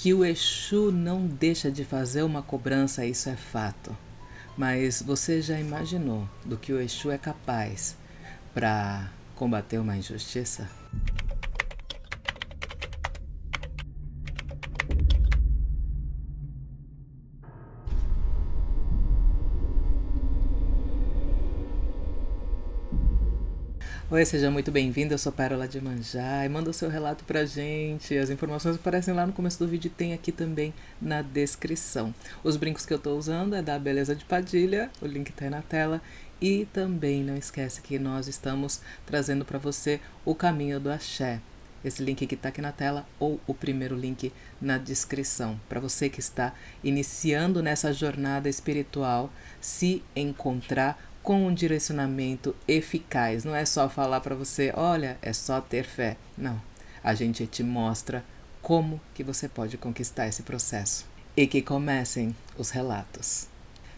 Que o Exu não deixa de fazer uma cobrança, isso é fato. Mas você já imaginou do que o Exu é capaz para combater uma injustiça? Oi, seja muito bem-vindo, eu sou Pérola de Manjá e manda o seu relato pra gente. As informações aparecem lá no começo do vídeo e tem aqui também na descrição. Os brincos que eu tô usando é da Beleza de Padilha, o link tá aí na tela. E também não esquece que nós estamos trazendo para você o caminho do axé. Esse link que está aqui na tela ou o primeiro link na descrição. Para você que está iniciando nessa jornada espiritual, se encontrar com um direcionamento eficaz. Não é só falar para você, olha, é só ter fé. Não. A gente te mostra como que você pode conquistar esse processo. E que comecem os relatos.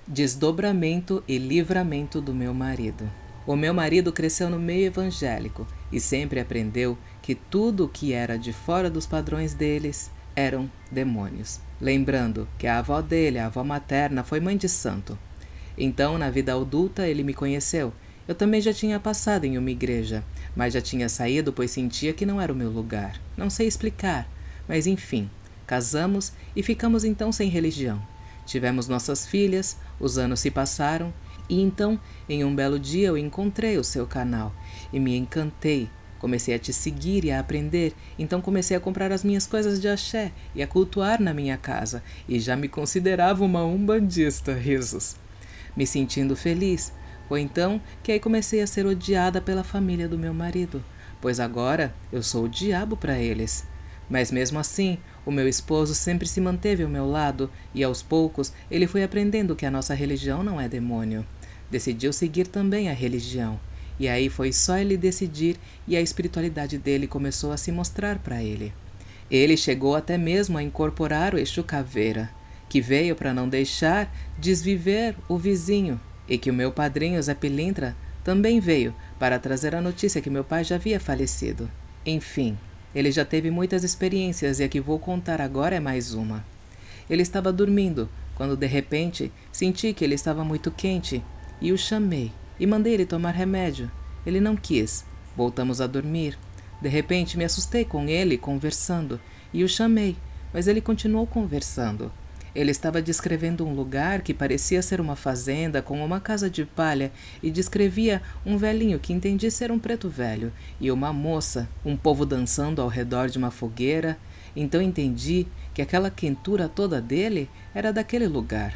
Desdobramento e livramento do meu marido. O meu marido cresceu no meio evangélico e sempre aprendeu que tudo o que era de fora dos padrões deles eram demônios. Lembrando que a avó dele, a avó materna, foi mãe de santo. Então, na vida adulta, ele me conheceu. Eu também já tinha passado em uma igreja, mas já tinha saído pois sentia que não era o meu lugar. Não sei explicar, mas enfim, casamos e ficamos então sem religião. Tivemos nossas filhas, os anos se passaram e então, em um belo dia, eu encontrei o seu canal e me encantei. Comecei a te seguir e a aprender, então comecei a comprar as minhas coisas de axé e a cultuar na minha casa e já me considerava uma umbandista, risos. Me sentindo feliz, foi então que aí comecei a ser odiada pela família do meu marido, pois agora eu sou o diabo para eles. Mas mesmo assim, o meu esposo sempre se manteve ao meu lado e aos poucos ele foi aprendendo que a nossa religião não é demônio. Decidiu seguir também a religião. E aí foi só ele decidir e a espiritualidade dele começou a se mostrar para ele. Ele chegou até mesmo a incorporar o Exu Caveira, que veio para não deixar desviver o vizinho, e que o meu padrinho Zé Pilintra também veio para trazer a notícia que meu pai já havia falecido. Enfim, ele já teve muitas experiências e a que vou contar agora é mais uma. Ele estava dormindo, quando de repente senti que ele estava muito quente e o chamei e mandei ele tomar remédio. Ele não quis. Voltamos a dormir. De repente me assustei com ele conversando e o chamei, mas ele continuou conversando. Ele estava descrevendo um lugar que parecia ser uma fazenda com uma casa de palha e descrevia um velhinho que entendi ser um preto velho e uma moça, um povo dançando ao redor de uma fogueira. Então entendi que aquela quentura toda dele era daquele lugar.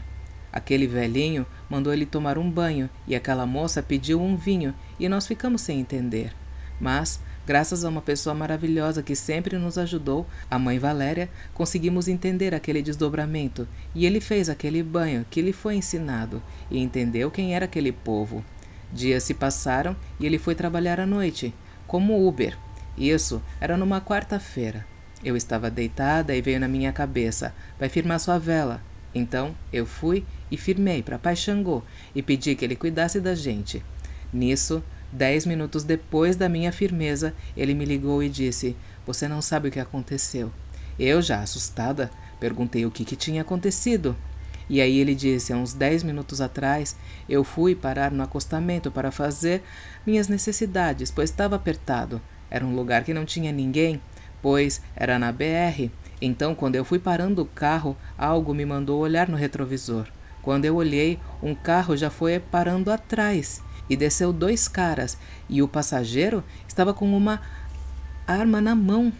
Aquele velhinho mandou ele tomar um banho e aquela moça pediu um vinho e nós ficamos sem entender. Mas, graças a uma pessoa maravilhosa que sempre nos ajudou, a mãe Valéria, conseguimos entender aquele desdobramento e ele fez aquele banho que lhe foi ensinado e entendeu quem era aquele povo. Dias se passaram e ele foi trabalhar à noite, como Uber. Isso era numa quarta-feira. Eu estava deitada e veio na minha cabeça, vai firmar sua vela. Então eu fui e firmei para Pai Xangô e pedi que ele cuidasse da gente. Nisso, 10 minutos depois da minha firmeza, ele me ligou e disse, você não sabe o que aconteceu. Eu, já assustada, perguntei o que tinha acontecido. E aí ele disse, há uns 10 minutos atrás, eu fui parar no acostamento para fazer minhas necessidades, pois estava apertado. Era um lugar que não tinha ninguém, pois era na BR. Então, quando eu fui parando o carro, algo me mandou olhar no retrovisor. Quando eu olhei, um carro já foi parando atrás e desceu 2 caras e o passageiro estava com uma arma na mão.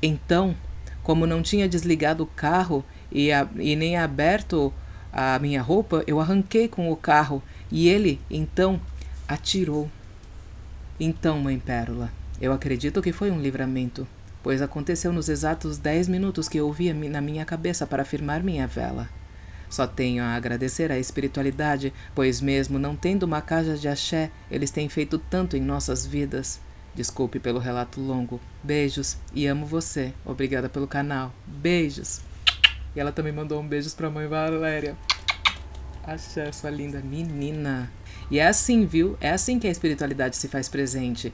Então, como não tinha desligado o carro e nem aberto a minha roupa, eu arranquei com o carro e ele, então, atirou. Então, Mãe Pérola, eu acredito que foi um livramento, pois aconteceu nos exatos 10 minutos que eu ouvi na minha cabeça para firmar minha vela. Só tenho a agradecer à espiritualidade, pois mesmo não tendo uma casa de axé, eles têm feito tanto em nossas vidas. Desculpe pelo relato longo. Beijos e amo você. Obrigada pelo canal. Beijos. E ela também mandou um beijos pra mãe Valéria. Axé, sua linda menina. E é assim, viu? É assim que a espiritualidade se faz presente.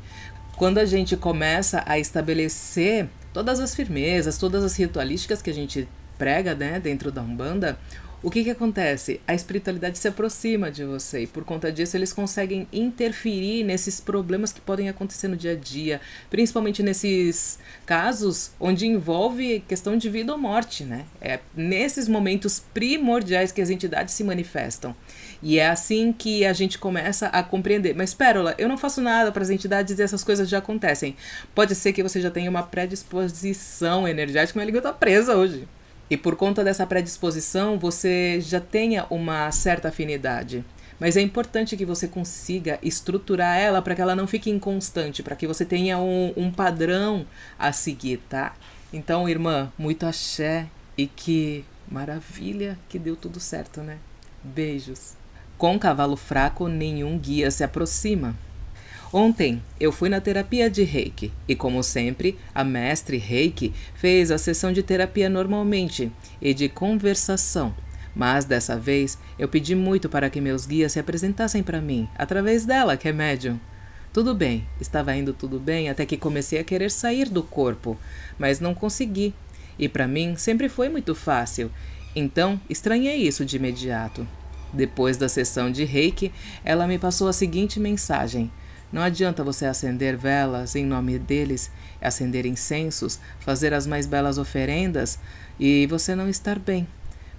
Quando a gente começa a estabelecer todas as firmezas, todas as ritualísticas que a gente prega, né, dentro da Umbanda, o que acontece? A espiritualidade se aproxima de você e por conta disso eles conseguem interferir nesses problemas que podem acontecer no dia a dia, principalmente nesses casos onde envolve questão de vida ou morte, né? É nesses momentos primordiais que as entidades se manifestam. E é assim que a gente começa a compreender. Mas, Pérola, eu não faço nada para as entidades e essas coisas já acontecem. Pode ser que você já tenha uma predisposição energética, minha língua tá presa hoje. E por conta dessa predisposição, você já tenha uma certa afinidade. Mas é importante que você consiga estruturar ela para que ela não fique inconstante, para que você tenha um padrão a seguir, tá? Então, irmã, muito axé e que maravilha que deu tudo certo, né? Beijos. Com cavalo fraco, nenhum guia se aproxima. Ontem eu fui na terapia de Reiki e, como sempre, a mestre Reiki fez a sessão de terapia normalmente e de conversação. Mas dessa vez eu pedi muito para que meus guias se apresentassem para mim, através dela, que é médium. Tudo bem, estava indo tudo bem até que comecei a querer sair do corpo, mas não consegui. E para mim sempre foi muito fácil, então estranhei isso de imediato. Depois da sessão de Reiki, ela me passou a seguinte mensagem: não adianta você acender velas em nome deles, acender incensos, fazer as mais belas oferendas e você não estar bem.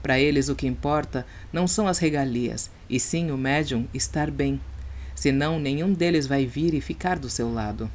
Para eles o que importa não são as regalias, e sim o médium estar bem. Senão nenhum deles vai vir e ficar do seu lado.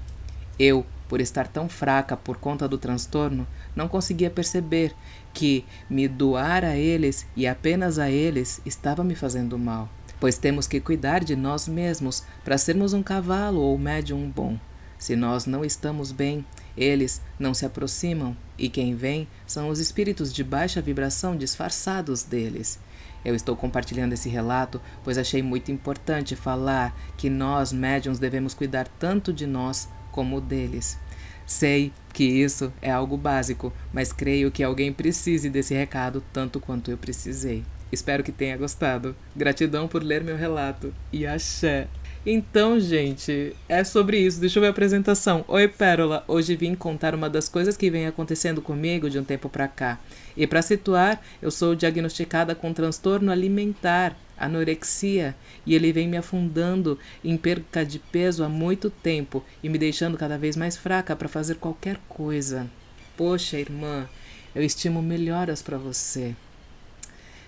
Eu, por estar tão fraca por conta do transtorno, não conseguia perceber que me doar a eles e apenas a eles estava me fazendo mal. Pois temos que cuidar de nós mesmos para sermos um cavalo ou médium bom. Se nós não estamos bem, eles não se aproximam e quem vem são os espíritos de baixa vibração disfarçados deles. Eu estou compartilhando esse relato pois achei muito importante falar que nós, médiums, devemos cuidar tanto de nós como deles. Sei que isso é algo básico, mas creio que alguém precise desse recado tanto quanto eu precisei. Espero que tenha gostado. Gratidão por ler meu relato. E axé. Então, gente, é sobre isso. Deixa eu ver a apresentação. Oi, Pérola. Hoje vim contar uma das coisas que vem acontecendo comigo de um tempo pra cá. E para situar, eu sou diagnosticada com transtorno alimentar, anorexia, e ele vem me afundando em perca de peso há muito tempo e me deixando cada vez mais fraca para fazer qualquer coisa. Poxa, irmã, eu estimo melhoras para você.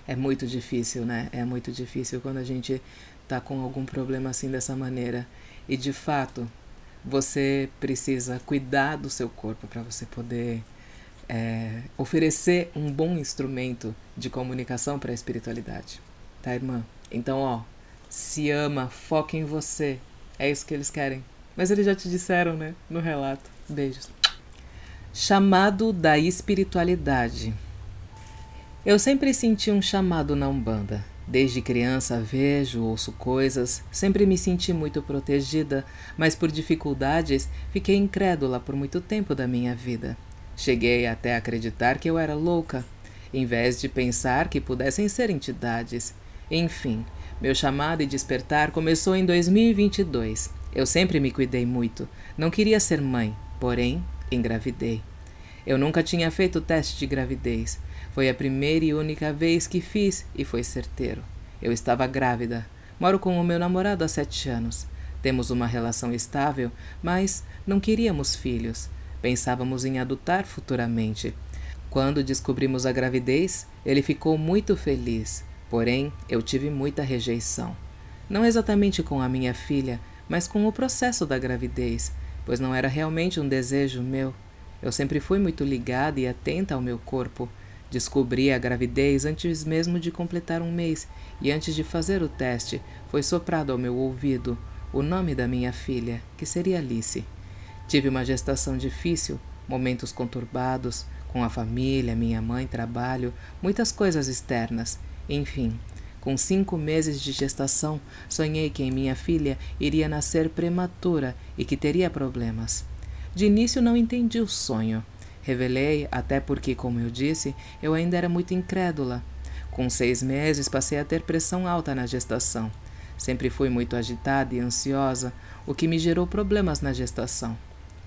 É muito difícil, né? É muito difícil quando a gente tá com algum problema assim dessa maneira. E de fato, você precisa cuidar do seu corpo para você poder oferecer um bom instrumento de comunicação para a espiritualidade. Tá, irmã? Então, ó, se ama, foca em você. É isso que eles querem. Mas eles já te disseram, né? No relato. Beijos. Chamado da espiritualidade. Eu sempre senti um chamado na Umbanda. Desde criança vejo, ouço coisas, sempre me senti muito protegida, mas por dificuldades fiquei incrédula por muito tempo da minha vida. Cheguei até a acreditar que eu era louca, em vez de pensar que pudessem ser entidades. Enfim, meu chamado e despertar começou em 2022. Eu sempre me cuidei muito, não queria ser mãe, porém engravidei. Eu nunca tinha feito teste de gravidez. Foi a primeira e única vez que fiz e foi certeiro. Eu estava grávida. Moro com o meu namorado há 7 anos. Temos uma relação estável, mas não queríamos filhos. Pensávamos em adotar futuramente. Quando descobrimos a gravidez, ele ficou muito feliz. Porém, eu tive muita rejeição. Não exatamente com a minha filha, mas com o processo da gravidez, pois não era realmente um desejo meu. Eu sempre fui muito ligada e atenta ao meu corpo. Descobri a gravidez antes mesmo de completar 1 mês e antes de fazer o teste, foi soprado ao meu ouvido o nome da minha filha, que seria Alice. Tive uma gestação difícil, momentos conturbados, com a família, minha mãe, trabalho, muitas coisas externas. Enfim, com 5 meses de gestação, sonhei que minha filha iria nascer prematura e que teria problemas. De início não entendi o sonho. Revelei, até porque, como eu disse, eu ainda era muito incrédula. Com 6 meses passei a ter pressão alta na gestação. Sempre fui muito agitada e ansiosa, o que me gerou problemas na gestação.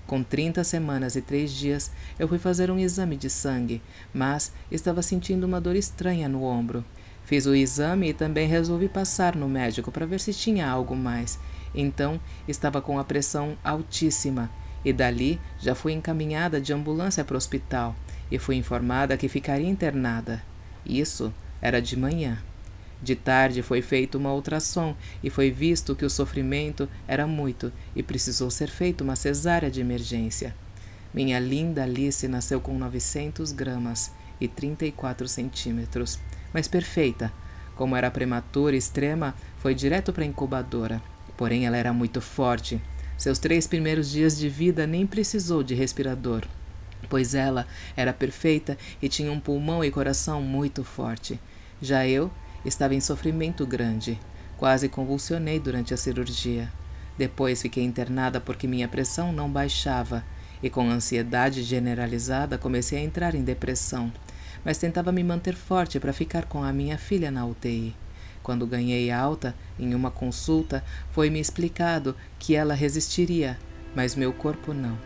Com 30 semanas e 3 dias, eu fui fazer um exame de sangue, mas estava sentindo uma dor estranha no ombro. Fiz o exame e também resolvi passar no médico para ver se tinha algo mais. Então, estava com a pressão altíssima e dali já fui encaminhada de ambulância para o hospital e fui informada que ficaria internada. Isso era de manhã. De tarde foi feito uma ultrassom e foi visto que o sofrimento era muito e precisou ser feita uma cesárea de emergência. Minha linda Alice nasceu com 900 gramas e 34 centímetros, mas perfeita. Como era prematura extrema, foi direto para a incubadora. Porém, ela era muito forte. Seus 3 primeiros dias de vida nem precisou de respirador, pois ela era perfeita e tinha um pulmão e coração muito forte. Já eu estava em sofrimento grande. Quase convulsionei durante a cirurgia. Depois fiquei internada porque minha pressão não baixava e com ansiedade generalizada comecei a entrar em depressão, mas tentava me manter forte para ficar com a minha filha na UTI. Quando ganhei alta, em uma consulta, foi-me explicado que ela resistiria, mas meu corpo não.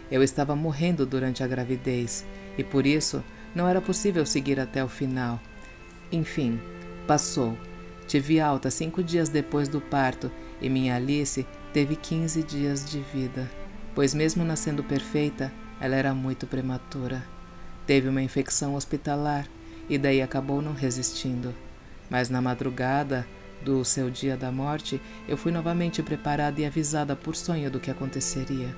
Eu estava morrendo durante a gravidez e por isso não era possível seguir até o final. Enfim, passou. Tive alta 5 dias depois do parto e minha Alice teve 15 dias de vida, pois mesmo nascendo perfeita, ela era muito prematura. Teve uma infecção hospitalar e daí acabou não resistindo. Mas na madrugada do seu dia da morte, eu fui novamente preparada e avisada por sonho do que aconteceria.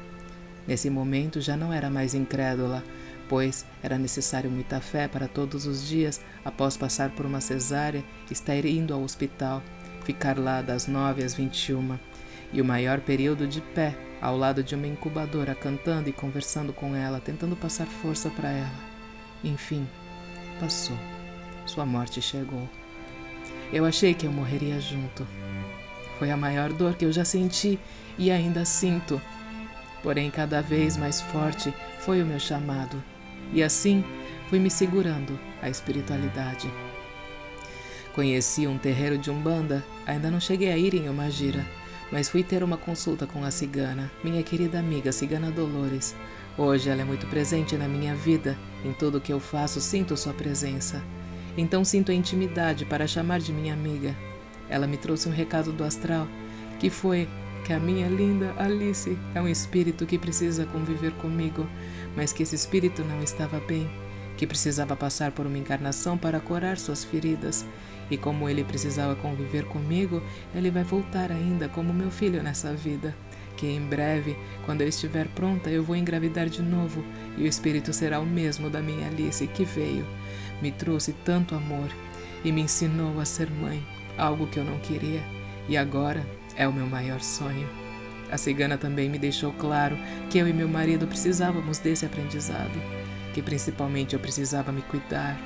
Nesse momento já não era mais incrédula, pois era necessário muita fé para todos os dias, após passar por uma cesárea, estar indo ao hospital, ficar lá das 9 às 21, e o maior período de pé, ao lado de uma incubadora, cantando e conversando com ela, tentando passar força para ela. Enfim, passou. Sua morte chegou. Eu achei que eu morreria junto. Foi a maior dor que eu já senti e ainda sinto. Porém, cada vez mais forte foi o meu chamado. E assim, fui me segurando à espiritualidade. Conheci um terreiro de Umbanda, ainda não cheguei a ir em uma gira, mas fui ter uma consulta com a cigana, minha querida amiga Cigana Dolores. Hoje ela é muito presente na minha vida, em tudo que eu faço sinto sua presença. Então sinto a intimidade para chamar de minha amiga. Ela me trouxe um recado do astral, que foi que a minha linda Alice é um espírito que precisa conviver comigo, mas que esse espírito não estava bem, que precisava passar por uma encarnação para curar suas feridas, e como ele precisava conviver comigo, ele vai voltar ainda como meu filho nessa vida, que em breve, quando eu estiver pronta, eu vou engravidar de novo, e o espírito será o mesmo da minha Alice que veio. Me trouxe tanto amor e me ensinou a ser mãe, algo que eu não queria, e agora é o meu maior sonho. A cigana também me deixou claro que eu e meu marido precisávamos desse aprendizado, que principalmente eu precisava me cuidar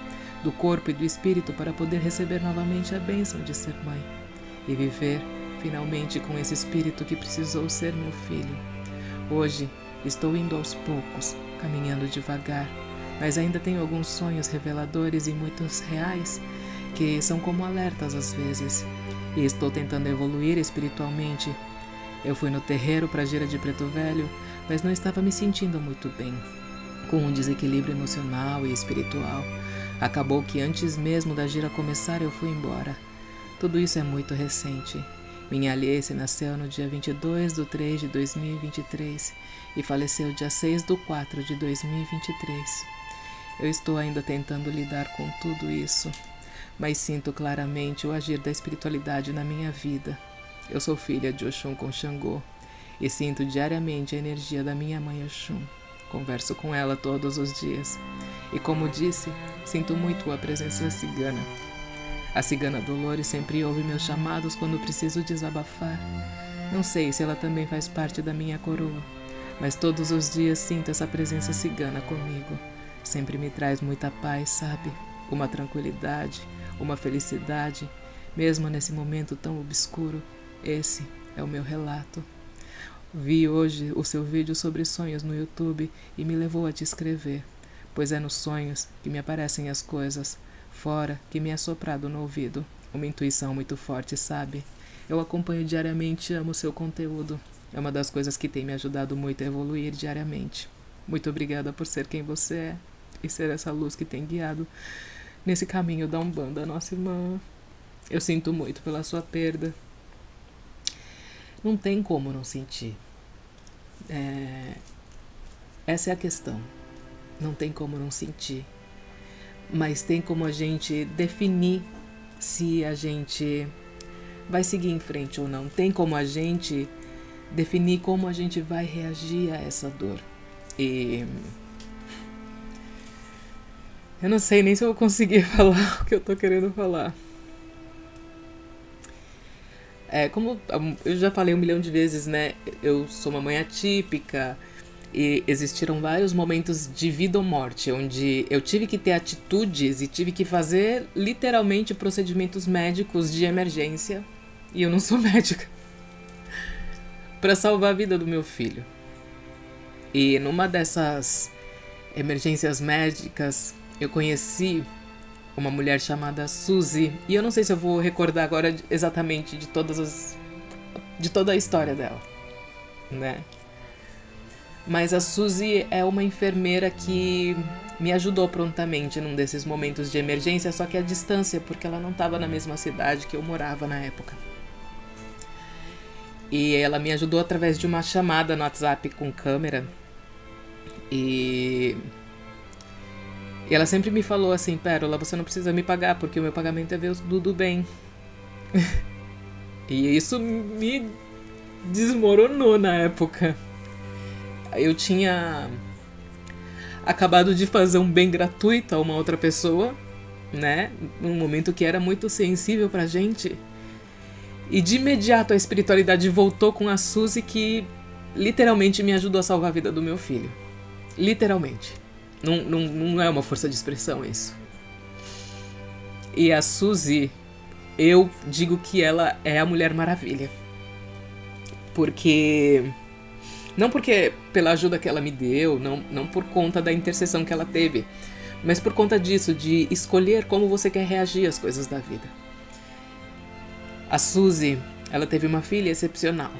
do corpo e do espírito para poder receber novamente a bênção de ser mãe e viver finalmente com esse espírito que precisou ser meu filho. Hoje estou indo aos poucos, caminhando devagar, mas ainda tenho alguns sonhos reveladores e muitos reais que são como alertas às vezes, e estou tentando evoluir espiritualmente. Eu fui no terreiro para a gira de Preto Velho, mas não estava me sentindo muito bem, com um desequilíbrio emocional e espiritual. Acabou que antes mesmo da gira começar eu fui embora. Tudo isso é muito recente. Minha Alice nasceu no dia 22/3/2023 e faleceu dia 6/4/2023. Eu estou ainda tentando lidar com tudo isso, mas sinto claramente o agir da espiritualidade na minha vida. Eu sou filha de Oxum com Xangô e sinto diariamente a energia da minha mãe Oxum. Converso com ela todos os dias. E como disse, sinto muito a presença cigana. A cigana Dolores sempre ouve meus chamados quando preciso desabafar. Não sei se ela também faz parte da minha coroa, mas todos os dias sinto essa presença cigana comigo. Sempre me traz muita paz, sabe? Uma tranquilidade, uma felicidade, mesmo nesse momento tão obscuro. Esse é o meu relato. Vi hoje o seu vídeo sobre sonhos no YouTube e me levou a te escrever, pois é nos sonhos que me aparecem as coisas, fora que me é soprado no ouvido. Uma intuição muito forte, sabe? Eu acompanho diariamente e amo seu conteúdo. É uma das coisas que tem me ajudado muito a evoluir diariamente. Muito obrigada por ser quem você é e ser essa luz que tem guiado nesse caminho da Umbanda, nossa irmã. Eu sinto muito pela sua perda. Não tem como não sentir. Essa é a questão. Não tem como não sentir. Mas tem como a gente definir se a gente vai seguir em frente ou não. Tem como a gente definir como a gente vai reagir a essa dor. E eu não sei nem se eu vou conseguir falar o que eu tô querendo falar. Como eu já falei 1 milhão de vezes, né? Eu sou uma mãe atípica e existiram vários momentos de vida ou morte onde eu tive que ter atitudes e tive que fazer literalmente procedimentos médicos de emergência, e eu não sou médica, para salvar a vida do meu filho. E numa dessas emergências médicas eu conheci uma mulher chamada Suzy, e eu não sei se eu vou recordar agora exatamente de toda a história dela, né? Mas a Suzy é uma enfermeira que me ajudou prontamente num desses momentos de emergência, só que à distância, porque ela não estava na mesma cidade que eu morava na época. E ela me ajudou através de uma chamada no WhatsApp com câmera. E ela sempre me falou assim: Pérola, você não precisa me pagar, porque o meu pagamento é ver o Dudu bem. E isso me desmoronou na época. Eu tinha acabado de fazer um bem gratuito a uma outra pessoa, né? Num momento que era muito sensível pra gente. E de imediato a espiritualidade voltou com a Suzy, que literalmente me ajudou a salvar a vida do meu filho. Literalmente. Não é uma força de expressão isso. E a Suzy, eu digo que ela é a Mulher Maravilha. Não porque pela ajuda que ela me deu, não por conta da intercessão que ela teve, mas por conta disso, de escolher como você quer reagir às coisas da vida. A Suzy, ela teve uma filha excepcional.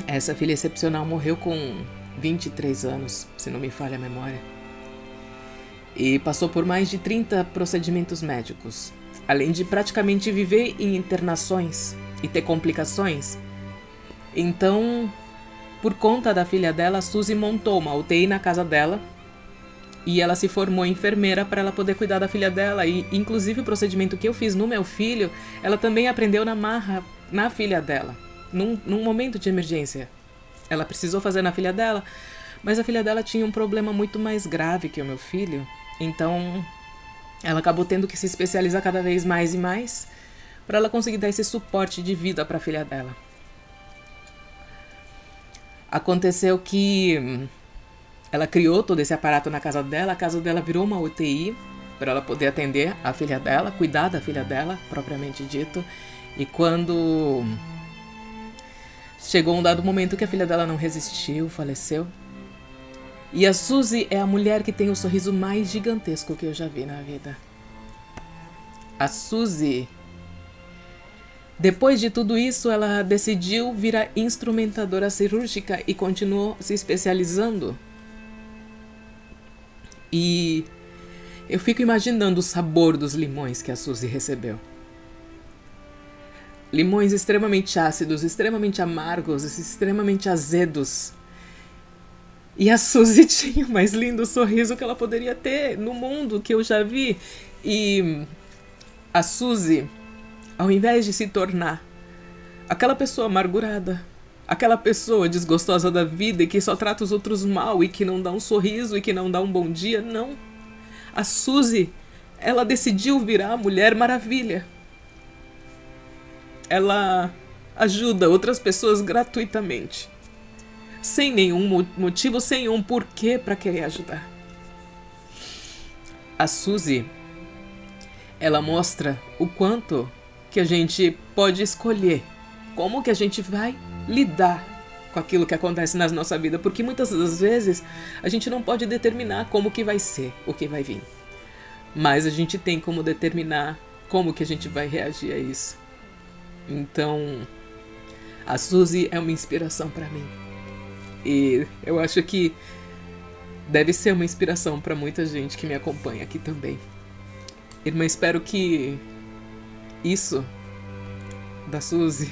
Essa filha excepcional morreu com 23 anos, se não me falha a memória. E passou por mais de 30 procedimentos médicos. Além de praticamente viver em internações e ter complicações. Então, por conta da filha dela, a Suzy montou uma UTI na casa dela. E ela se formou enfermeira para ela poder cuidar da filha dela. E inclusive o procedimento que eu fiz no meu filho, ela também aprendeu na marra na filha dela. Num momento de emergência. Ela precisou fazer na filha dela, mas a filha dela tinha um problema muito mais grave que o meu filho. Então, ela acabou tendo que se especializar cada vez mais e mais para ela conseguir dar esse suporte de vida para a filha dela. Aconteceu que ela criou todo esse aparato na casa dela, a casa dela virou uma UTI para ela poder atender a filha dela, cuidar da filha dela, propriamente dito. E quando chegou um dado momento que a filha dela não resistiu, faleceu. E a Suzy é a mulher que tem o sorriso mais gigantesco que eu já vi na vida. A Suzy, depois de tudo isso, ela decidiu virar instrumentadora cirúrgica e continuou se especializando. E eu fico imaginando o sabor dos limões que a Suzy recebeu. Limões extremamente ácidos, extremamente amargos, extremamente azedos. E a Suzy tinha o mais lindo sorriso que ela poderia ter no mundo que eu já vi. E a Suzy, ao invés de se tornar aquela pessoa amargurada, aquela pessoa desgostosa da vida e que só trata os outros mal e que não dá um sorriso e que não dá um bom dia, não. A Suzy, ela decidiu virar a Mulher Maravilha. Ela ajuda outras pessoas gratuitamente. Sem nenhum motivo, sem nenhum porquê para querer ajudar. A Suzy, ela mostra o quanto que a gente pode escolher como que a gente vai lidar com aquilo que acontece na nossa vida, porque muitas das vezes a gente não pode determinar como que vai ser, o que vai vir. Mas a gente tem como determinar como que a gente vai reagir a isso. Então, A Suzy é uma inspiração pra mim. E eu acho que deve ser uma inspiração pra muita gente que me acompanha aqui também. Irmã, espero que isso da Suzy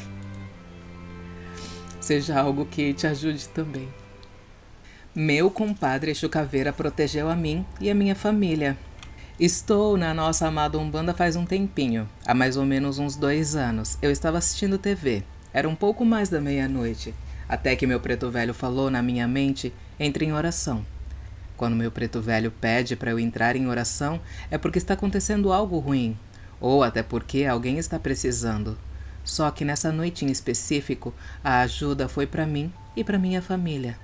seja algo que te ajude também. Meu compadre Exu Caveira protegeu a mim e a minha família. Estou na nossa amada Umbanda faz um tempinho, há mais ou menos uns 2 anos. Eu estava assistindo TV. Era um pouco mais da meia-noite. Até que meu preto velho falou na minha mente, entre em oração. Quando meu preto velho pede para eu entrar em oração, é porque está acontecendo algo ruim. Ou até porque alguém está precisando. Só que nessa noite em específico, a ajuda foi para mim e para minha família.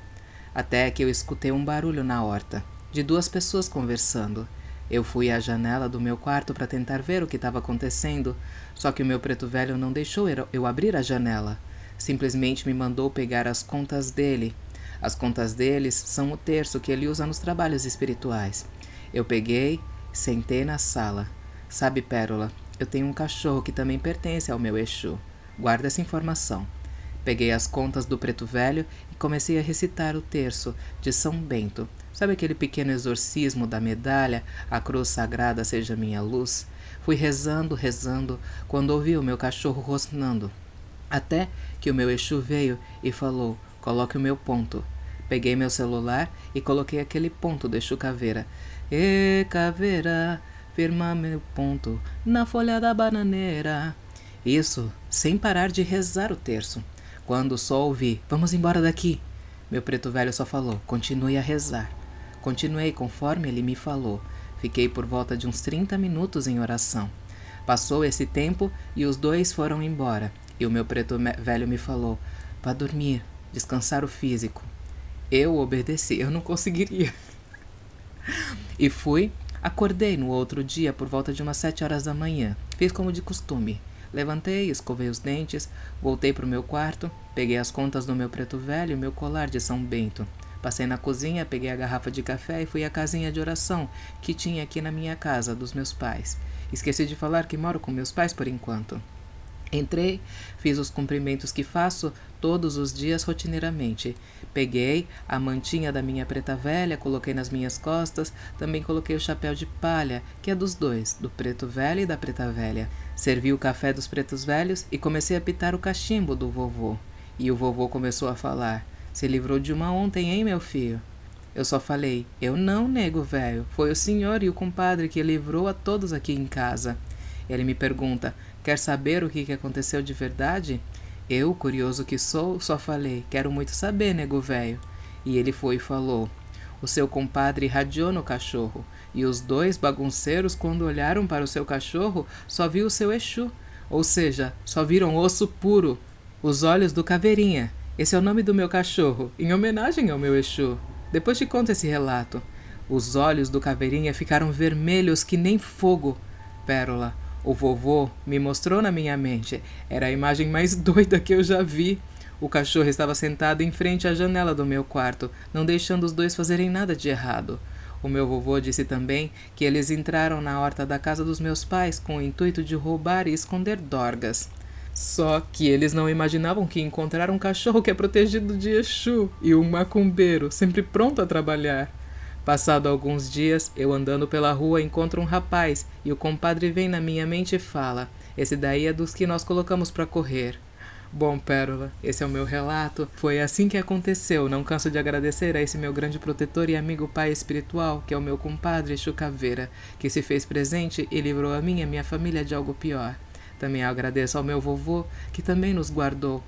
Até que eu escutei um barulho na horta, de 2 pessoas conversando. Eu fui à janela do meu quarto para tentar ver o que estava acontecendo, só que o meu preto velho não deixou eu abrir a janela. Simplesmente me mandou pegar as contas dele. As contas deles são o terço que ele usa nos trabalhos espirituais. Eu peguei, sentei na sala. Sabe, Pérola, eu tenho um cachorro que também pertence ao meu Exu. Guarda essa informação. Peguei as contas do preto velho e comecei a recitar o terço de São Bento. Sabe aquele pequeno exorcismo da medalha, a cruz sagrada seja minha luz? Fui rezando, quando ouvi o meu cachorro rosnando. Até que o meu Exu veio e falou, coloque o meu ponto. Peguei meu celular e coloquei aquele ponto do Exu Caveira. Ê, caveira, firma meu ponto na folha da bananeira. Isso, sem parar de rezar o terço. Quando só ouvi, vamos embora daqui, meu preto velho só falou, continue a rezar. Continuei conforme ele me falou. Fiquei por volta de uns 30 minutos em oração. Passou esse tempo e os 2 foram embora. E o meu preto velho me falou, vá dormir, descansar o físico. Eu obedeci, eu não conseguiria. E fui, acordei no outro dia por volta de umas 7 horas da manhã. Fiz como de costume. Levantei, escovei os dentes, voltei para o meu quarto, peguei as contas do meu preto velho e meu colar de São Bento. Passei na cozinha, peguei a garrafa de café e fui à casinha de oração que tinha aqui na minha casa, dos meus pais. Esqueci de falar que moro com meus pais por enquanto. Entrei, fiz os cumprimentos que faço todos os dias rotineiramente. Peguei a mantinha da minha preta velha, coloquei nas minhas costas, também coloquei o chapéu de palha, que é dos 2, do preto velho e da preta velha. Servi o café dos pretos velhos e comecei a pitar o cachimbo do vovô. E o vovô começou a falar, se livrou de uma ontem, hein, meu filho? Eu só falei, eu não, nego velho, foi o senhor e o compadre que livrou a todos aqui em casa. Ele me pergunta, quer saber o que aconteceu de verdade? Eu, curioso que sou, só falei, quero muito saber, nego velho. E ele foi e falou, o seu compadre irradiou no cachorro, e os 2 bagunceiros, quando olharam para o seu cachorro, só viu o seu Exu, ou seja, só viram osso puro, os olhos do Caveirinha. Esse é o nome do meu cachorro, em homenagem ao meu Exu. Depois te conto esse relato. Os olhos do Caveirinha ficaram vermelhos que nem fogo. Pérola, o vovô me mostrou na minha mente. Era a imagem mais doida que eu já vi. O cachorro estava sentado em frente à janela do meu quarto, não deixando os 2 fazerem nada de errado. O meu vovô disse também que eles entraram na horta da casa dos meus pais com o intuito de roubar e esconder dorgas. Só que eles não imaginavam que encontraram um cachorro que é protegido de Exu e um macumbeiro, sempre pronto a trabalhar. Passado alguns dias, eu andando pela rua encontro um rapaz e o compadre vem na minha mente e fala, esse daí é dos que nós colocamos para correr. Bom, Pérola, esse é o meu relato. Foi assim que aconteceu. Não canso de agradecer a esse meu grande protetor e amigo pai espiritual, que é o meu compadre Exu Caveira, que se fez presente e livrou a mim e a minha família de algo pior. Também agradeço ao meu vovô, que também nos guardou.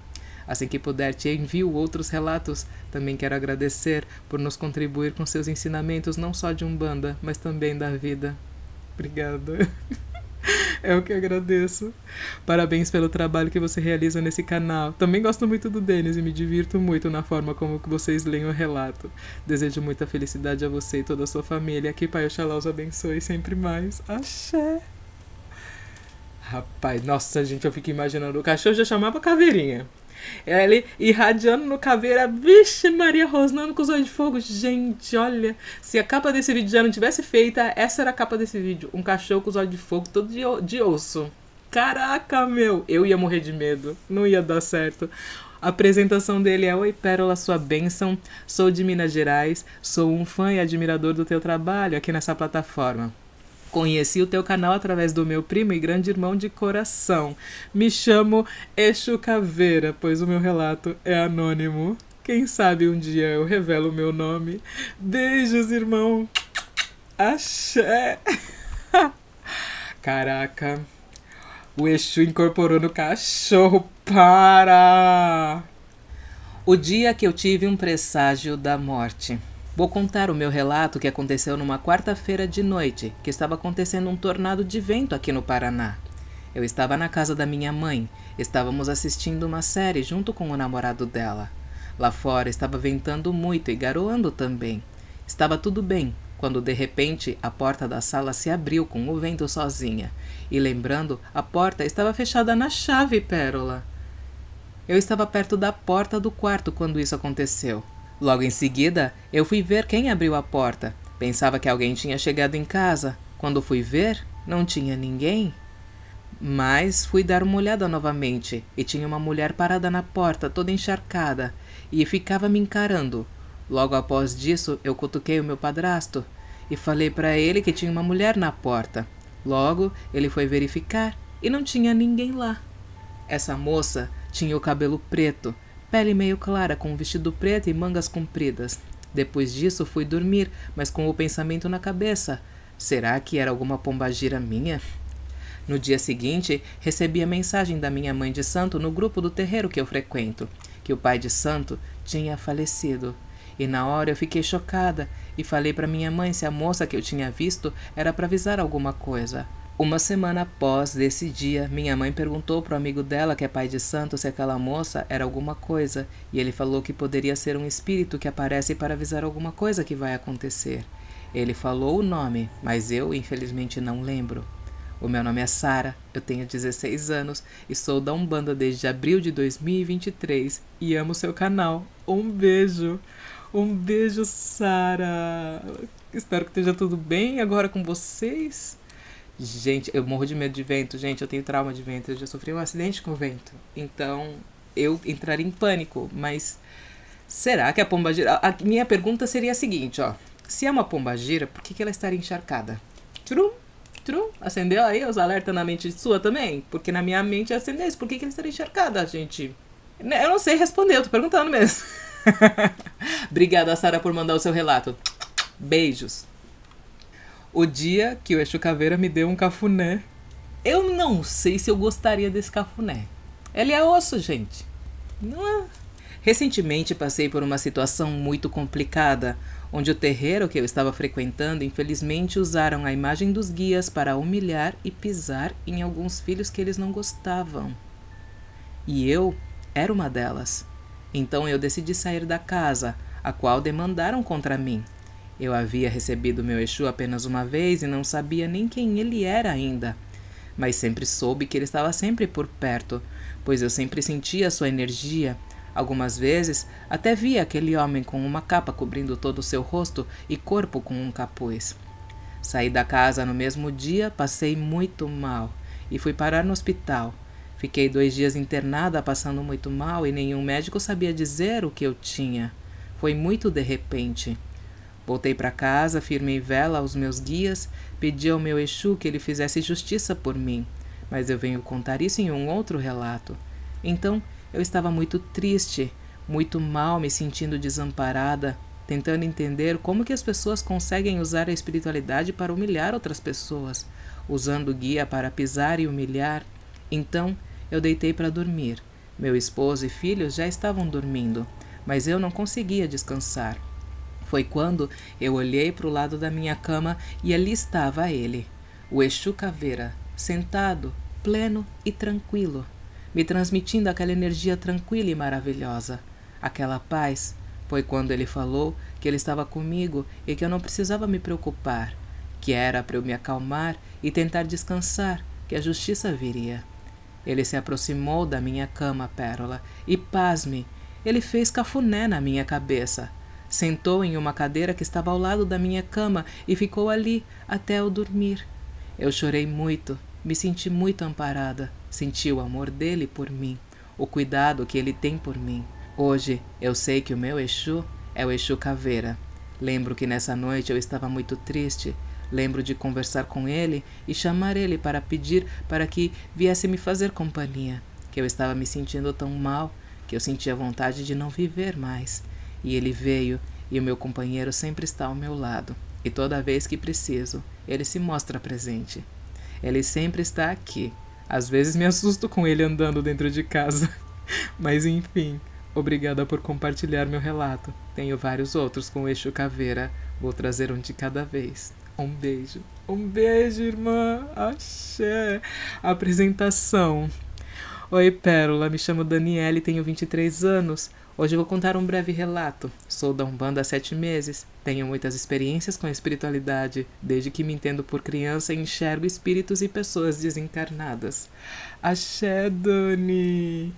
Assim que puder, te envio outros relatos. Também quero agradecer por nos contribuir com seus ensinamentos, não só de Umbanda, mas também da vida. Obrigada. Eu que agradeço. Parabéns pelo trabalho que você realiza nesse canal. Também gosto muito do Denis e me divirto muito na forma como que vocês leem o relato. Desejo muita felicidade a você e toda a sua família. Que Pai Oxalá os abençoe sempre mais. Axé. Rapaz, nossa, gente, eu fico imaginando. O cachorro já chamava Caveirinha. Ele irradiando no Caveira. Vixe, Maria, rosnando com os olhos de fogo. Gente, olha. Se a capa desse vídeo já não tivesse feita, essa era a capa desse vídeo. Um cachorro com os olhos de fogo, todo de osso. Caraca, meu. Eu ia morrer de medo. Não ia dar certo. A apresentação dele é: Oi, Pérola, sua bênção. Sou de Minas Gerais, sou um fã e admirador do teu trabalho aqui nessa plataforma. Conheci o teu canal através do meu primo e grande irmão de coração. Me chamo Exu Caveira, pois o meu relato é anônimo. Quem sabe um dia eu revelo o meu nome. Beijos, irmão. Axé. Caraca. O Exu incorporou no cachorro. Para! O dia que eu tive um presságio da morte. Vou contar o meu relato que aconteceu numa quarta-feira de noite, que estava acontecendo um tornado de vento aqui no Paraná. Eu estava na casa da minha mãe, estávamos assistindo uma série junto com o namorado dela. Lá fora estava ventando muito e garoando também. Estava tudo bem, quando de repente a porta da sala se abriu com o vento sozinha. E lembrando, a porta estava fechada na chave, Pérola. Eu estava perto da porta do quarto quando isso aconteceu. Logo em seguida, eu fui ver quem abriu a porta. Pensava que alguém tinha chegado em casa. Quando fui ver, não tinha ninguém. Mas fui dar uma olhada novamente e tinha uma mulher parada na porta, toda encharcada, e ficava me encarando. Logo após disso, eu cutuquei o meu padrasto e falei para ele que tinha uma mulher na porta. Logo, ele foi verificar e não tinha ninguém lá. Essa moça tinha o cabelo preto, pele meio clara com um vestido preto e mangas compridas. Depois disso fui dormir, mas com o pensamento na cabeça. Será que era alguma pombagira minha? No dia seguinte, recebi a mensagem da minha mãe de santo no grupo do terreiro que eu frequento, que o pai de santo tinha falecido. E na hora eu fiquei chocada e falei para minha mãe se a moça que eu tinha visto era para avisar alguma coisa. Uma semana após desse dia, minha mãe perguntou para o amigo dela, que é pai de santo, se aquela moça era alguma coisa, e ele falou que poderia ser um espírito que aparece para avisar alguma coisa que vai acontecer. Ele falou o nome, mas eu, infelizmente, não lembro. O meu nome é Sara, eu tenho 16 anos e sou da Umbanda desde abril de 2023 e amo seu canal. Um beijo! Um beijo, Sara! Espero que esteja tudo bem agora com vocês. Gente, eu morro de medo de vento, gente, eu tenho trauma de vento, eu já sofri um acidente com vento. Então, eu entraria em pânico, mas será que a pombagira... A minha pergunta seria a seguinte, ó. Se é uma pombagira, por que ela estaria encharcada? Trum, trum, acendeu aí os alertas na mente sua também? Porque na minha mente acendeu isso, por que ela estaria encharcada, gente? Eu não sei responder, eu tô perguntando mesmo. Obrigada, Sara, por mandar o seu relato. Beijos. O dia que o Exu Caveira me deu um cafuné. Eu não sei se eu gostaria desse cafuné. Ele é osso, gente. Não é? Recentemente passei por uma situação muito complicada, onde o terreiro que eu estava frequentando infelizmente usaram a imagem dos guias para humilhar e pisar em alguns filhos que eles não gostavam. E eu era uma delas. Então eu decidi sair da casa, a qual demandaram contra mim. Eu havia recebido meu Exu apenas uma vez e não sabia nem quem ele era ainda. Mas sempre soube que ele estava sempre por perto, pois eu sempre sentia sua energia. Algumas vezes até via aquele homem com uma capa cobrindo todo o seu rosto e corpo com um capuz. Saí da casa no mesmo dia, passei muito mal e fui parar no hospital. Fiquei 2 dias internada passando muito mal e nenhum médico sabia dizer o que eu tinha. Foi muito de repente. Voltei para casa, firmei vela aos meus guias, pedi ao meu Exu que ele fizesse justiça por mim, mas eu venho contar isso em um outro relato. Então, eu estava muito triste, muito mal, me sentindo desamparada, tentando entender como que as pessoas conseguem usar a espiritualidade para humilhar outras pessoas, usando o guia para pisar e humilhar. Então, eu deitei para dormir. Meu esposo e filhos já estavam dormindo, mas eu não conseguia descansar. Foi quando eu olhei para o lado da minha cama e ali estava ele, o Exu Caveira, sentado, pleno e tranquilo, me transmitindo aquela energia tranquila e maravilhosa, aquela paz. Foi quando ele falou que ele estava comigo e que eu não precisava me preocupar, que era para eu me acalmar e tentar descansar, que a justiça viria. Ele se aproximou da minha cama, Pérola, e pasme, ele fez cafuné na minha cabeça. Sentou em uma cadeira que estava ao lado da minha cama e ficou ali até eu dormir. Eu chorei muito, me senti muito amparada, senti o amor dele por mim, o cuidado que ele tem por mim. Hoje eu sei que o meu Exu é o Exu Caveira. Lembro que nessa noite eu estava muito triste. Lembro de conversar com ele e chamar ele para pedir para que viesse me fazer companhia, que eu estava me sentindo tão mal que eu sentia vontade de não viver mais. E ele veio e o meu companheiro sempre está ao meu lado. E toda vez que preciso, ele se mostra presente. Ele sempre está aqui. Às vezes me assusto com ele andando dentro de casa. Mas enfim, obrigada por compartilhar meu relato. Tenho vários outros com o Exu Caveira. Vou trazer um de cada vez. Um beijo. Um beijo, irmã. Axé. Apresentação. Oi, Pérola. Me chamo Daniela e tenho 23 anos. Hoje eu vou contar um breve relato. Sou da Umbanda há 7 meses. Tenho muitas experiências com a espiritualidade. Desde que me entendo por criança, enxergo espíritos e pessoas desencarnadas. Axé, Dani.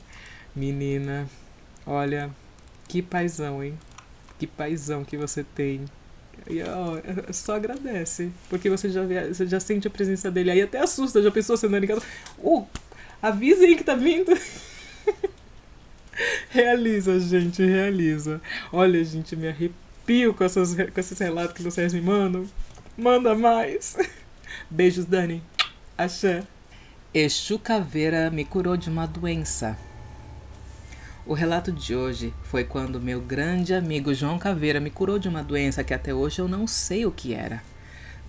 Menina, olha, que paizão, hein? Que paizão que você tem. E, só agradece, porque você já sente a presença dele. Aí até assusta, já pensou você andando em casa. Avisa aí que tá vindo. Realiza, gente, realiza. Olha, gente, me arrepio com esses relatos que vocês me mandam. Manda mais. Beijos, Dani. Axé. Exu Caveira me curou de uma doença. O relato de hoje foi quando meu grande amigo João Caveira me curou de uma doença que até hoje eu não sei o que era.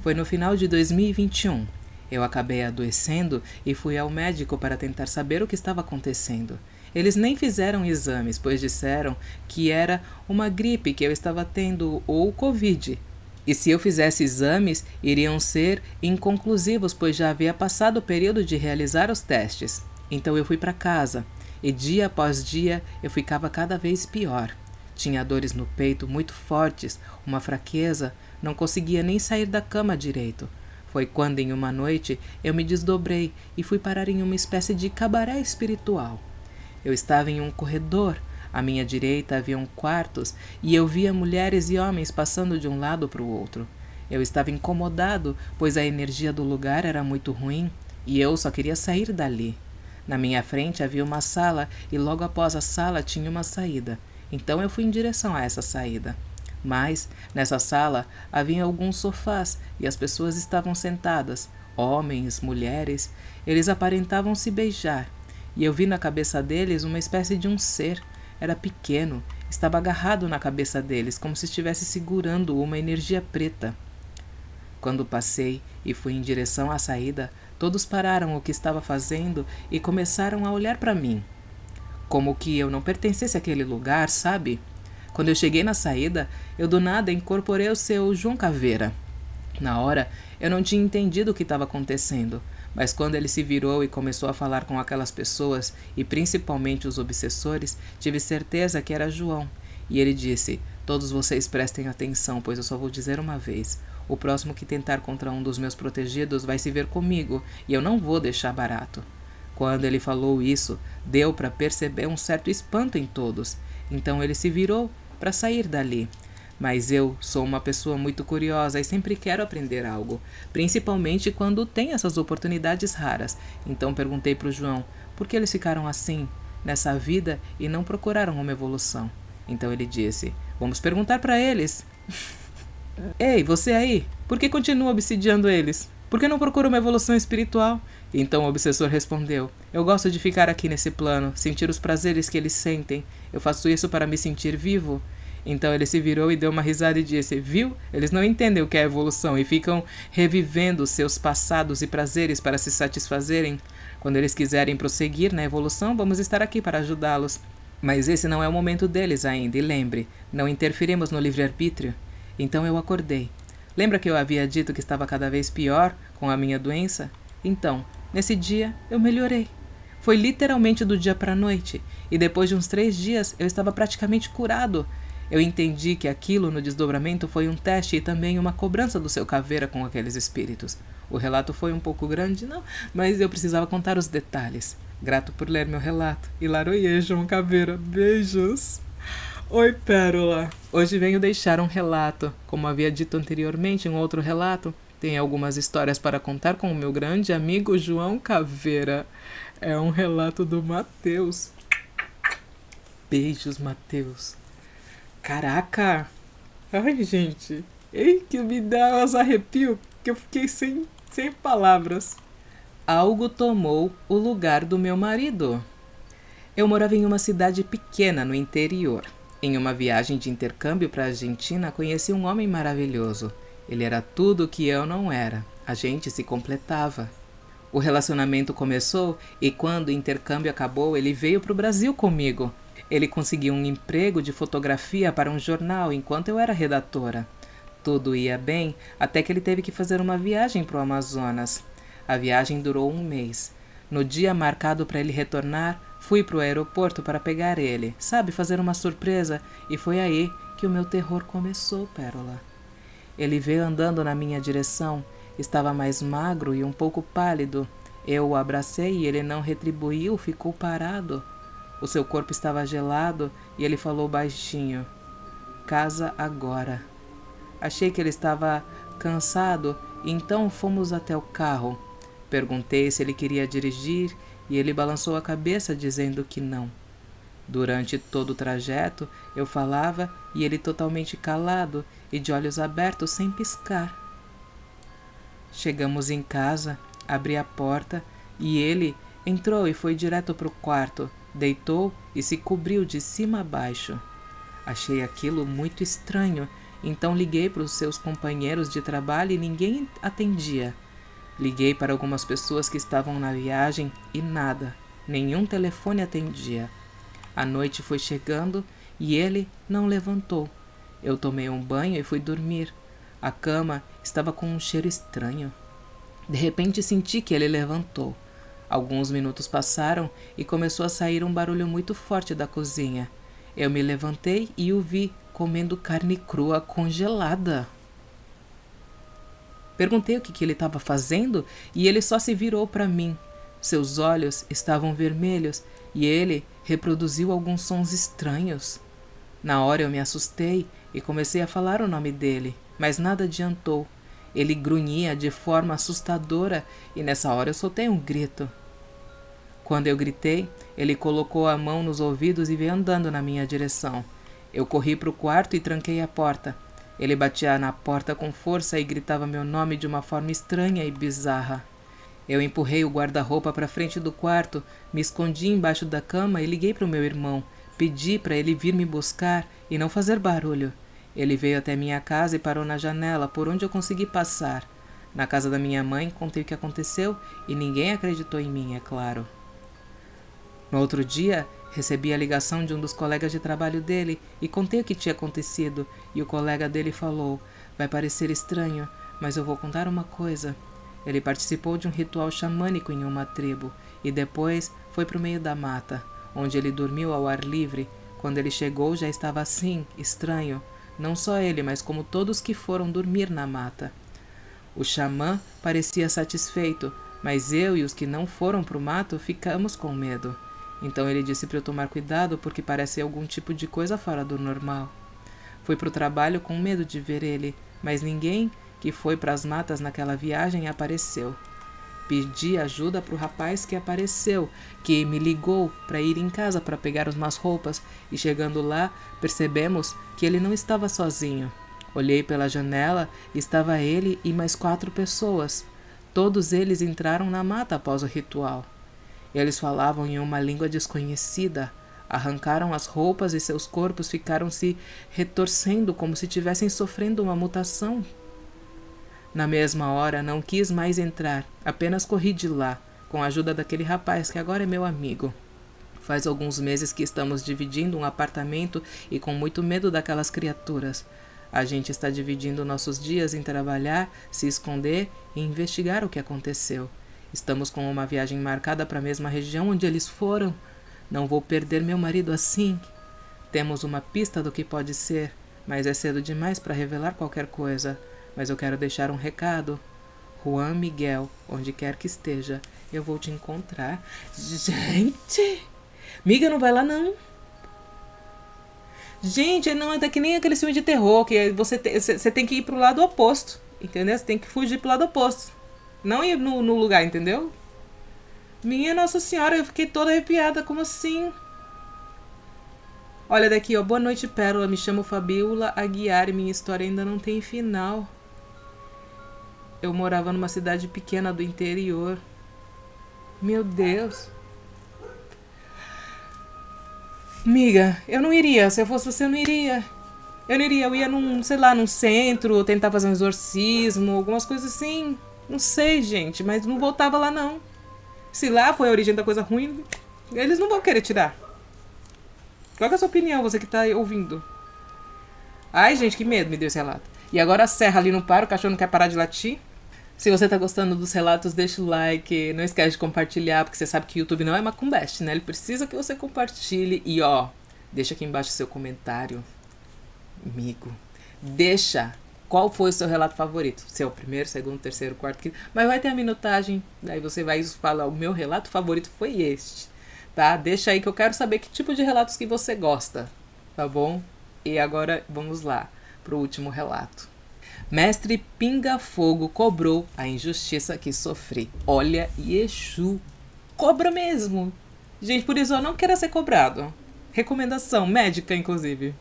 Foi no final de 2021. Eu acabei adoecendo e fui ao médico para tentar saber o que estava acontecendo. Eles nem fizeram exames, pois disseram que era uma gripe que eu estava tendo ou Covid. E se eu fizesse exames, iriam ser inconclusivos, pois já havia passado o período de realizar os testes. Então eu fui para casa. E dia após dia eu ficava cada vez pior. Tinha dores no peito muito fortes, uma fraqueza, não conseguia nem sair da cama direito. Foi quando em uma noite eu me desdobrei e fui parar em uma espécie de cabaré espiritual. Eu estava em um corredor, à minha direita haviam quartos e eu via mulheres e homens passando de um lado para o outro. Eu estava incomodado, pois a energia do lugar era muito ruim e eu só queria sair dali. Na minha frente havia uma sala e logo após a sala tinha uma saída. Então eu fui em direção a essa saída. Mas, nessa sala, havia alguns sofás e as pessoas estavam sentadas. Homens, mulheres. Eles aparentavam se beijar. E eu vi na cabeça deles uma espécie de um ser. Era pequeno. Estava agarrado na cabeça deles, como se estivesse segurando uma energia preta. Quando passei e fui em direção à saída, todos pararam o que estava fazendo e começaram a olhar para mim. Como que eu não pertencesse àquele lugar, sabe? Quando eu cheguei na saída, eu do nada incorporei o seu João Caveira. Na hora, eu não tinha entendido o que estava acontecendo, mas quando ele se virou e começou a falar com aquelas pessoas, e principalmente os obsessores, tive certeza que era João. E ele disse: "Todos vocês prestem atenção, pois eu só vou dizer uma vez. O próximo que tentar contra um dos meus protegidos vai se ver comigo, e eu não vou deixar barato." Quando ele falou isso, deu para perceber um certo espanto em todos. Então ele se virou para sair dali. Mas eu sou uma pessoa muito curiosa e sempre quero aprender algo, principalmente quando tem essas oportunidades raras. Então perguntei para o João por que eles ficaram assim, nessa vida, e não procuraram uma evolução. Então ele disse: "Vamos perguntar para eles." "Ei, você aí, por que continua obsidiando eles? Por que não procura uma evolução espiritual?" Então o obsessor respondeu: "Eu gosto de ficar aqui nesse plano, sentir os prazeres que eles sentem. Eu faço isso para me sentir vivo." Então ele se virou e deu uma risada e disse: "Viu? Eles não entendem o que é evolução e ficam revivendo seus passados e prazeres para se satisfazerem. Quando eles quiserem prosseguir na evolução, vamos estar aqui para ajudá-los. Mas esse não é o momento deles ainda, e lembre, não interferimos no livre-arbítrio." Então eu acordei. Lembra que eu havia dito que estava cada vez pior com a minha doença? Então, nesse dia, eu melhorei. Foi literalmente do dia para a noite, e depois de uns 3 dias eu estava praticamente curado. Eu entendi que aquilo no desdobramento foi um teste e também uma cobrança do seu Caveira com aqueles espíritos. O relato foi um pouco grande, não, mas eu precisava contar os detalhes. Grato por ler meu relato. E laroie, João Caveira. Beijos. Oi, Pérola. Hoje venho deixar um relato. Como havia dito anteriormente em um outro relato, tenho algumas histórias para contar com o meu grande amigo João Caveira. É um relato do Matheus. Beijos, Matheus. Caraca! Ai, gente. Ei, que me dá uns arrepios que eu fiquei sem palavras. Algo tomou o lugar do meu marido. Eu morava em uma cidade pequena no interior. Em uma viagem de intercâmbio para a Argentina, conheci um homem maravilhoso. Ele era tudo o que eu não era. A gente se completava. O relacionamento começou e quando o intercâmbio acabou, ele veio para o Brasil comigo. Ele conseguiu um emprego de fotografia para um jornal enquanto eu era redatora. Tudo ia bem até que ele teve que fazer uma viagem para o Amazonas. A viagem durou um mês. No dia marcado para ele retornar, fui para o aeroporto para pegar ele, sabe, fazer uma surpresa, e foi aí que o meu terror começou, Pérola. Ele veio andando na minha direção, estava mais magro e um pouco pálido. Eu o abracei e ele não retribuiu, ficou parado. O seu corpo estava gelado e ele falou baixinho: "Casa agora." Achei que ele estava cansado, então fomos até o carro. Perguntei se ele queria dirigir e ele balançou a cabeça dizendo que não. Durante todo o trajeto, eu falava e ele totalmente calado e de olhos abertos sem piscar. Chegamos em casa, abri a porta e ele entrou e foi direto para o quarto, deitou e se cobriu de cima a baixo. Achei aquilo muito estranho, então liguei para os seus companheiros de trabalho e ninguém atendia. Liguei para algumas pessoas que estavam na viagem e nada, nenhum telefone atendia. A noite foi chegando e ele não levantou. Eu tomei um banho e fui dormir. A cama estava com um cheiro estranho. De repente senti que ele levantou. Alguns minutos passaram e começou a sair um barulho muito forte da cozinha. Eu me levantei e o vi comendo carne crua congelada. Perguntei o que ele estava fazendo e ele só se virou para mim. Seus olhos estavam vermelhos e ele reproduziu alguns sons estranhos. Na hora eu me assustei e comecei a falar o nome dele, mas nada adiantou. Ele grunhia de forma assustadora e nessa hora eu soltei um grito. Quando eu gritei, ele colocou a mão nos ouvidos e veio andando na minha direção. Eu corri para o quarto e tranquei a porta. Ele batia na porta com força e gritava meu nome de uma forma estranha e bizarra. Eu empurrei o guarda-roupa para frente do quarto, me escondi embaixo da cama e liguei para o meu irmão. Pedi para ele vir me buscar e não fazer barulho. Ele veio até minha casa e parou na janela, por onde eu consegui passar. Na casa da minha mãe, contei o que aconteceu e ninguém acreditou em mim, é claro. No outro dia, recebi a ligação de um dos colegas de trabalho dele e contei o que tinha acontecido. E o colega dele falou: "Vai parecer estranho, mas eu vou contar uma coisa." Ele participou de um ritual xamânico em uma tribo e depois foi para o meio da mata, onde ele dormiu ao ar livre. Quando ele chegou já estava assim, estranho. Não só ele, mas como todos que foram dormir na mata. O xamã parecia satisfeito, mas eu e os que não foram para o mato ficamos com medo. Então ele disse para eu tomar cuidado porque parece algum tipo de coisa fora do normal. Fui para o trabalho com medo de ver ele, mas ninguém que foi para as matas naquela viagem apareceu. Pedi ajuda para o rapaz que apareceu, que me ligou para ir em casa para pegar umas roupas e chegando lá percebemos que ele não estava sozinho. Olhei pela janela e estava ele e mais 4 pessoas. Todos eles entraram na mata após o ritual. Eles falavam em uma língua desconhecida, arrancaram as roupas e seus corpos ficaram se retorcendo como se estivessem sofrendo uma mutação. Na mesma hora não quis mais entrar, apenas corri de lá, com a ajuda daquele rapaz que agora é meu amigo. Faz alguns meses que estamos dividindo um apartamento e com muito medo daquelas criaturas. A gente está dividindo nossos dias em trabalhar, se esconder e investigar o que aconteceu. Estamos com uma viagem marcada para a mesma região onde eles foram. Não vou perder meu marido assim. Temos uma pista do que pode ser, mas é cedo demais para revelar qualquer coisa. Mas eu quero deixar um recado. Juan Miguel, onde quer que esteja, eu vou te encontrar. Gente! Miga, não vai lá não. Gente, não é que nem aquele filme de terror, que você tem que ir pro lado oposto, entendeu? Você tem que fugir pro lado oposto. Não ir no lugar, entendeu? Minha Nossa Senhora, eu fiquei toda arrepiada, como assim? Olha daqui, ó. Boa noite, Pérola. Me chamo Fabiola Aguiar e minha história ainda não tem final. Eu morava numa cidade pequena do interior. Meu Deus. Miga, eu não iria. Se eu fosse você, eu não iria. Eu não iria. Eu ia num, sei lá, num centro, tentar fazer um exorcismo, algumas coisas assim. Não sei, gente, mas não voltava lá, não. Se lá foi a origem da coisa ruim, eles não vão querer tirar. Qual que é a sua opinião, você que tá ouvindo? Ai, gente, que medo me deu esse relato. E agora a serra ali não para, o cachorro não quer parar de latir. Se você tá gostando dos relatos, deixa o like. Não esquece de compartilhar, porque você sabe que o YouTube não é macumbeste, né? Ele precisa que você compartilhe. E ó, deixa aqui embaixo seu comentário. Amigo, deixa qual foi o seu relato favorito. Seu primeiro, segundo, terceiro, quarto, quinto. Mas vai ter a minutagem. Daí você vai falar, o meu relato favorito foi este. Tá? Deixa aí que eu quero saber que tipo de relatos que você gosta. Tá bom? E agora vamos lá pro último relato. Mestre Pinga Fogo cobrou a injustiça que sofri. Olha, Exu cobra mesmo. Gente, por isso eu não quero ser cobrado. Recomendação médica, inclusive.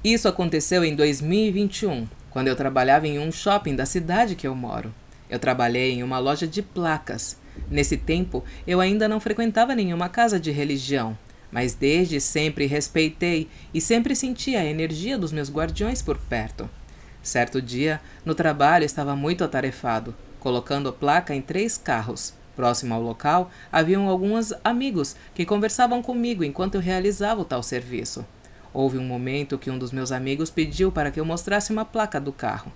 Isso aconteceu em 2021, quando eu trabalhava em um shopping da cidade que eu moro. Eu trabalhei em uma loja de placas. Nesse tempo, eu ainda não frequentava nenhuma casa de religião, mas desde sempre respeitei e sempre senti a energia dos meus guardiões por perto. Certo dia, no trabalho estava muito atarefado, colocando a placa em 3 carros. Próximo ao local, haviam alguns amigos que conversavam comigo enquanto eu realizava o tal serviço. Houve um momento que um dos meus amigos pediu para que eu mostrasse uma placa do carro.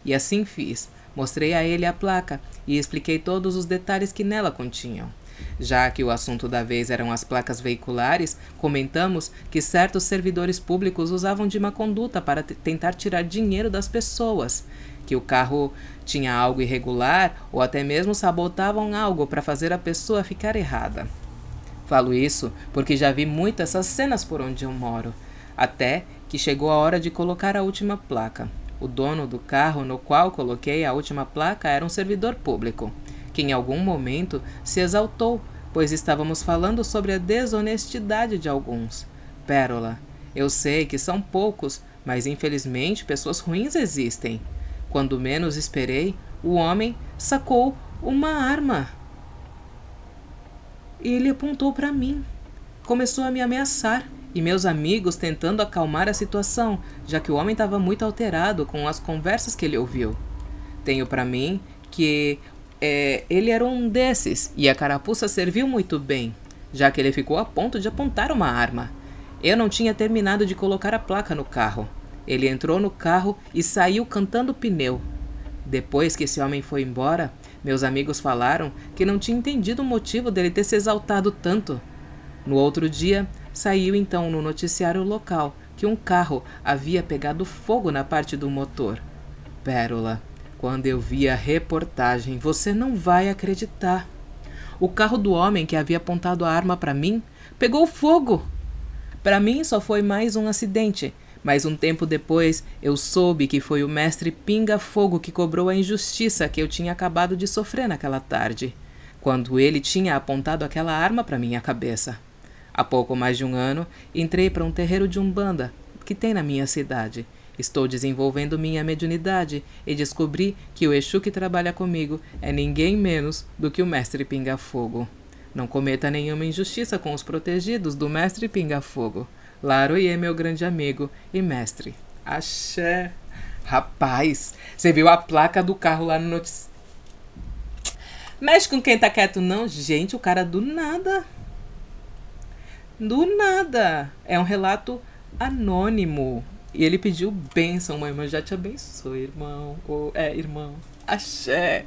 E assim fiz. Mostrei a ele a placa e expliquei todos os detalhes que nela continham. Já que o assunto da vez eram as placas veiculares, comentamos que certos servidores públicos usavam de má conduta para tentar tirar dinheiro das pessoas, que o carro tinha algo irregular ou até mesmo sabotavam algo para fazer a pessoa ficar errada. Falo isso porque já vi muitas essas cenas por onde eu moro, até que chegou a hora de colocar a última placa. O dono do carro no qual coloquei a última placa era um servidor público, que em algum momento se exaltou, pois estávamos falando sobre a desonestidade de alguns. Pérola, eu sei que são poucos, mas infelizmente pessoas ruins existem. Quando menos esperei, o homem sacou uma arma. E ele apontou para mim. Começou a me ameaçar. E meus amigos tentando acalmar a situação, já que o homem estava muito alterado com as conversas que ele ouviu. Tenho para mim que ele era um desses, e a carapuça serviu muito bem, já que ele ficou a ponto de apontar uma arma. Eu não tinha terminado de colocar a placa no carro. Ele entrou no carro e saiu cantando pneu. Depois que esse homem foi embora, meus amigos falaram que não tinha entendido o motivo dele ter se exaltado tanto. No outro dia, saiu então no noticiário local que um carro havia pegado fogo na parte do motor. Pérola, quando eu vi a reportagem, você não vai acreditar. O carro do homem que havia apontado a arma para mim pegou fogo. Para mim só foi mais um acidente, mas um tempo depois eu soube que foi o mestre Pinga Fogo que cobrou a injustiça que eu tinha acabado de sofrer naquela tarde, quando ele tinha apontado aquela arma para minha cabeça. Há pouco mais de um ano, entrei para um terreiro de Umbanda que tem na minha cidade. Estou desenvolvendo minha mediunidade e descobri que o Exu que trabalha comigo é ninguém menos do que o Mestre Pinga Fogo. Não cometa nenhuma injustiça com os protegidos do Mestre Pinga Fogo. Laroie, meu grande amigo e mestre. Axé. Rapaz, você viu a placa do carro lá no noticiário? Mexe com quem tá quieto não, gente, o cara do nada. Do nada. É um relato anônimo. E ele pediu bênção, mãe, mas já te abençoe, irmão. Irmão. Axé.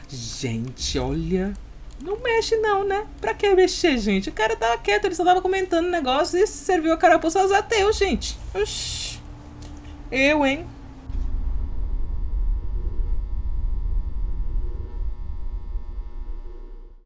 Gente, olha. Não mexe não, né? Pra que mexer, gente? O cara tava quieto, ele só tava comentando o negócio e serviu a carapuça aos ateus, gente. Oxi. Eu, hein?